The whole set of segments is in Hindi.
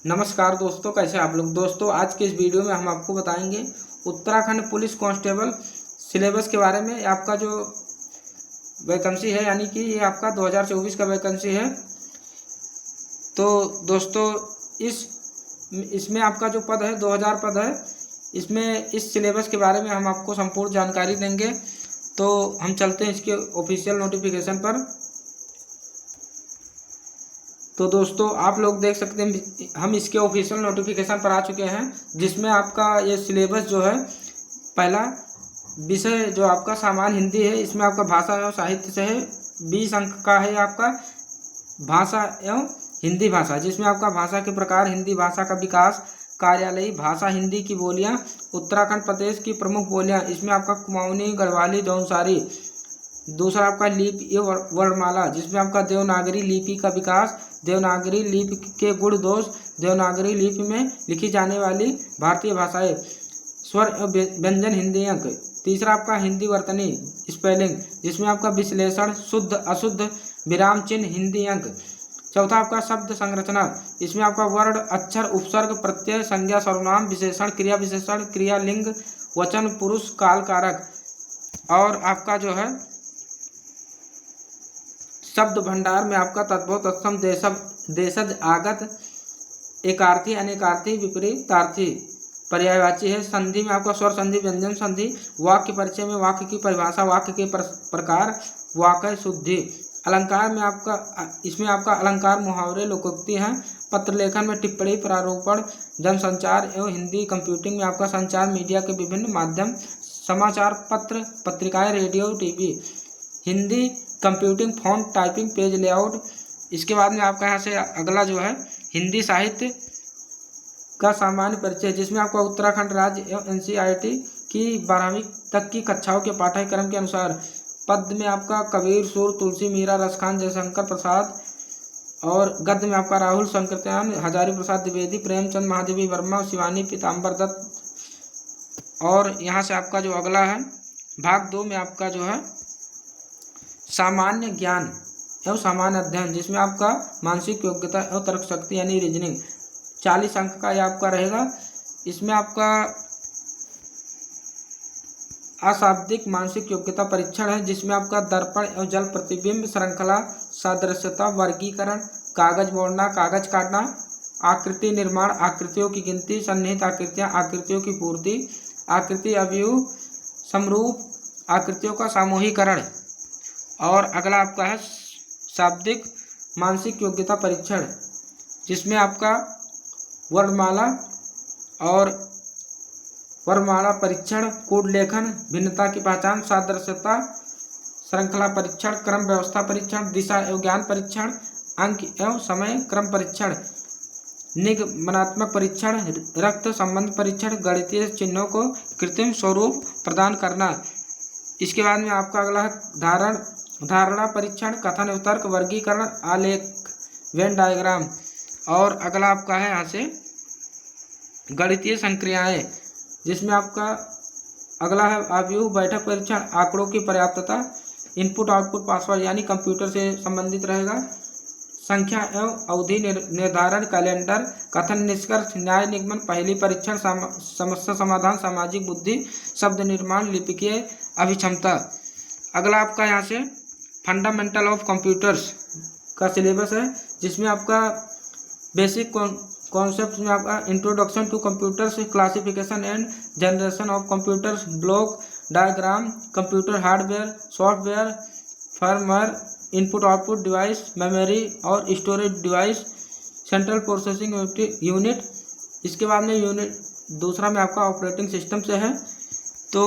नमस्कार दोस्तों, कैसे आप लोग। दोस्तों, आज के इस वीडियो में हम आपको बताएंगे उत्तराखंड पुलिस कांस्टेबल सिलेबस के बारे में। आपका जो वैकेंसी है, यानी कि ये आपका 2024 का वैकेंसी है। तो दोस्तों, इसमें आपका जो पद है 2000 पद है। इसमें इस सिलेबस के बारे में हम आपको संपूर्ण जानकारी देंगे। तो हम चलते हैं इसके ऑफिशियल नोटिफिकेशन पर। तो दोस्तों, आप लोग देख सकते हैं हम इसके ऑफिशियल नोटिफिकेशन पर आ चुके हैं, जिसमें आपका ये सिलेबस जो है, पहला विषय जो आपका सामान्य हिंदी है, इसमें आपका भाषा एवं साहित्य से है। 20 अंक का है आपका भाषा एवं हिंदी भाषा, जिसमें आपका भाषा के प्रकार हिंदी भाषा का विकास, कार्यालयी भाषा हिंदी की बोलियां, उत्तराखंड प्रदेश की प्रमुख बोलियां, इसमें आपका कुमाऊनी, गढ़वाली, जौनसारी। दूसरा आपका लिपि वर्णमाला, जिसमें आपका देवनागरी लिपि का विकास, देवनागरी लिपि के गुण दोष, देवनागरी लिपि में लिखी जाने वाली भारतीय भाषाएं, स्वर व्यंजन हिंदी अंक। तीसरा आपका हिंदी वर्तनी स्पेलिंग, जिसमें आपका विश्लेषण, शुद्ध अशुद्ध, विराम चिन्ह हिंदी अंक। चौथा आपका शब्द संरचना, इसमें आपका वर्ण, अक्षर, उपसर्ग, प्रत्यय, संज्ञा, सर्वनाम, विशेषण, क्रिया विशेषण, क्रिया, लिंग, वचन, पुरुष, काल, कारक। और आपका जो है शब्द भंडार में आपका तद्भव, तत्सम, देशज, आगत, एकार्थी, अनेकार्थी, विपरीतार्थी, पर्यायवाची है। संधि में आपका स्वर संधि, व्यंजन संधि। वाक्य परिचय में वाक्य की परिभाषा, वाक्य के प्रकार, वाक्य शुद्धि। अलंकार में इसमें आपका अलंकार, मुहावरे, लोकोक्ति हैं। पत्र लेखन में टिप्पणी, प्रारूपण, जनसंचार एवं हिंदी। कंप्यूटिंग में आपका संचार, मीडिया के विभिन्न माध्यम, समाचार पत्र, पत्रिकाएं, radio, TV. Hindi computing, phone, typing, page layout. इसके बाद में आपका यहाँ से अगला जो है हिंदी साहित्य का सामान्य परिचय, जिसमें आपका उत्तराखंड राज्य एवं एनसीईआरटी की 12वीं तक की कक्षाओं के पाठ्यक्रम के अनुसार पद्य में आपका कबीर, सूर, तुलसी, मीरा, रसखान, जयशंकर प्रसाद। और गद्य में आपका राहुल शंकरत्यान, हजारी प्रसाद द्विवेदी, प्रेमचंद, महादेवी वर्मा, शिवानी, पीताम्बर दत्त। और यहाँ से आपका जो अगला है भाग 2 में आपका जो है सामान्य ज्ञान एवं सामान्य अध्ययन, जिसमें आपका मानसिक योग्यता एवं तर्क शक्ति यानी रीजनिंग। 40 अंक का ये आपका रहेगा। इसमें आपका अशाब्दिक मानसिक योग्यता परीक्षण है, जिसमें आपका दर्पण एवं जल प्रतिबिंब, श्रृंखला, सादृश्यता, वर्गीकरण, कागज मोड़ना, कागज काटना, आकृति निर्माण, आकृतियों की गिनती, सन्निहित आकृतियां, आकृतियों की पूर्ति, आकृति अवयव समरूप, आकृतियों का सामूहिकरण। और अगला आपका है शाब्दिक मानसिक योग्यता परीक्षण, जिसमें आपका वर्णमाला और वर्णमाला परीक्षण, कोड लेखन, भिन्नता की पहचान, सादृश्यता, श्रृंखला परीक्षण, क्रम व्यवस्था परीक्षण, दिशा एवं ज्ञान परीक्षण, अंक एवं समय क्रम परीक्षण, निगमनात्मक परीक्षण, रक्त संबंध परीक्षण, गणितीय चिन्हों को कृत्रिम स्वरूप प्रदान करना। इसके बाद में आपका अगला है धारणा परीक्षण, कथन वितर्क, वर्गीकरण, आलेख, वेन डायग्राम। और अगला आपका है यहाँ से गणितीय संक्रियाएं, जिसमें आपका अगला है अवयव बैठक परीक्षण, आंकड़ों की पर्याप्तता, इनपुट आउटपुट पासवर्ड यानी कंप्यूटर से संबंधित रहेगा, संख्या एवं अवधि निर्धारण, कैलेंडर, कथन निष्कर्ष, न्याय निगमन, पहली परीक्षण, समस्या समाधान, सामाजिक बुद्धि, शब्द निर्माण, लिपिकीय अभिक्षमता। अगला आपका यहाँ से फंडामेंटल ऑफ कंप्यूटर्स का सिलेबस है, जिसमें आपका बेसिक कॉन्सेप्ट में आपका introduction to computers, classification and generation of computers, block diagram, computer hardware, software, firmware, input output device, memory और storage device, central processing unit. इसके बाद में यूनिट दूसरा में आपका ऑपरेटिंग सिस्टम से है। तो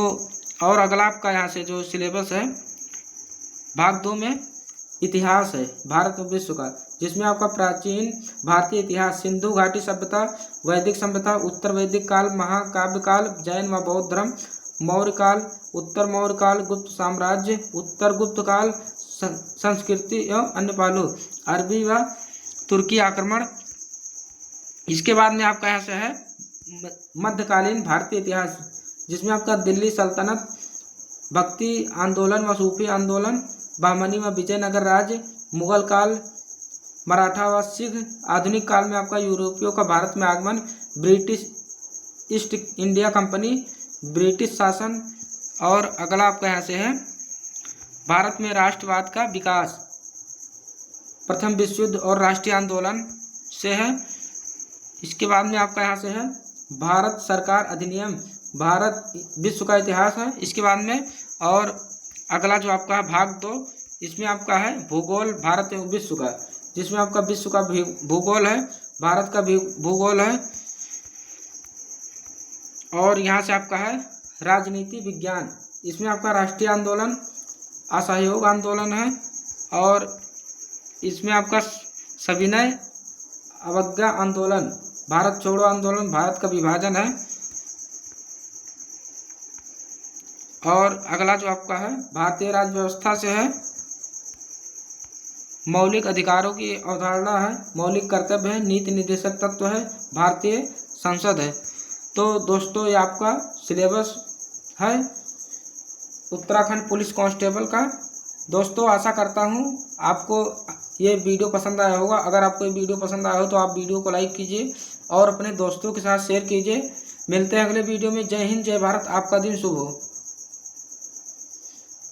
और अगला आपका यहाँ से जो सिलेबस है भाग 2 में इतिहास है, भारत और विश्व का, जिसमें आपका प्राचीन भारतीय इतिहास, सिंधु घाटी सभ्यता, वैदिक सभ्यता, उत्तर वैदिक काल, महाकाव्य काल, जैन व बौद्ध धर्म, मौर्य काल, उत्तर मौर्य काल, गुप्त साम्राज्य, उत्तर गुप्त काल, संस्कृति एवं अन्य पहलू, अरबी व तुर्की आक्रमण। इसके बाद में आपका यहाँ से है मध्यकालीन भारतीय इतिहास, जिसमें आपका दिल्ली सल्तनत, भक्ति आंदोलन व सूफी आंदोलन, बहमनी व विजयनगर राज्य, मुगल काल, मराठा व सिख। आधुनिक काल में आपका यूरोपियों का भारत में आगमन। British east India company, British शासन। और अगला आपका यहाँ से है भारत में राष्ट्रवाद का विकास। प्रथम विश्व युद्ध और राष्ट्रीय आंदोलन से है। इसके बाद में आपका यहाँ से है भारत सरकार अधिनियम, भारत विश्व का इतिहास है इसके बाद में। और अगला जो आपका है भाग 2, इसमें आपका है भूगोल भारत एवं विश्व का, जिसमें आपका विश्व का भूगोल है, भारत का भी भूगोल है। और यहाँ से आपका है राजनीति विज्ञान, इसमें आपका राष्ट्रीय आंदोलन, असहयोग आंदोलन है। और इसमें आपका सविनय अवज्ञा आंदोलन, भारत छोड़ो आंदोलन, भारत का विभाजन है। और अगला जो आपका है भारतीय राज्य व्यवस्था से है, मौलिक अधिकारों की अवधारणा है, मौलिक कर्तव्य है, नीति निर्देशक तत्व है, भारतीय संसद है। तो दोस्तों ये आपका सिलेबस है उत्तराखंड पुलिस कांस्टेबल का। दोस्तों आशा करता हूँ आपको ये वीडियो पसंद आया होगा। अगर आपको ये वीडियो पसंद आया हो तो आप वीडियो को लाइक कीजिए और अपने दोस्तों के साथ शेयर कीजिए। मिलते हैं अगले वीडियो में। जय हिंद, जय भारत, आपका दिन शुभ हो।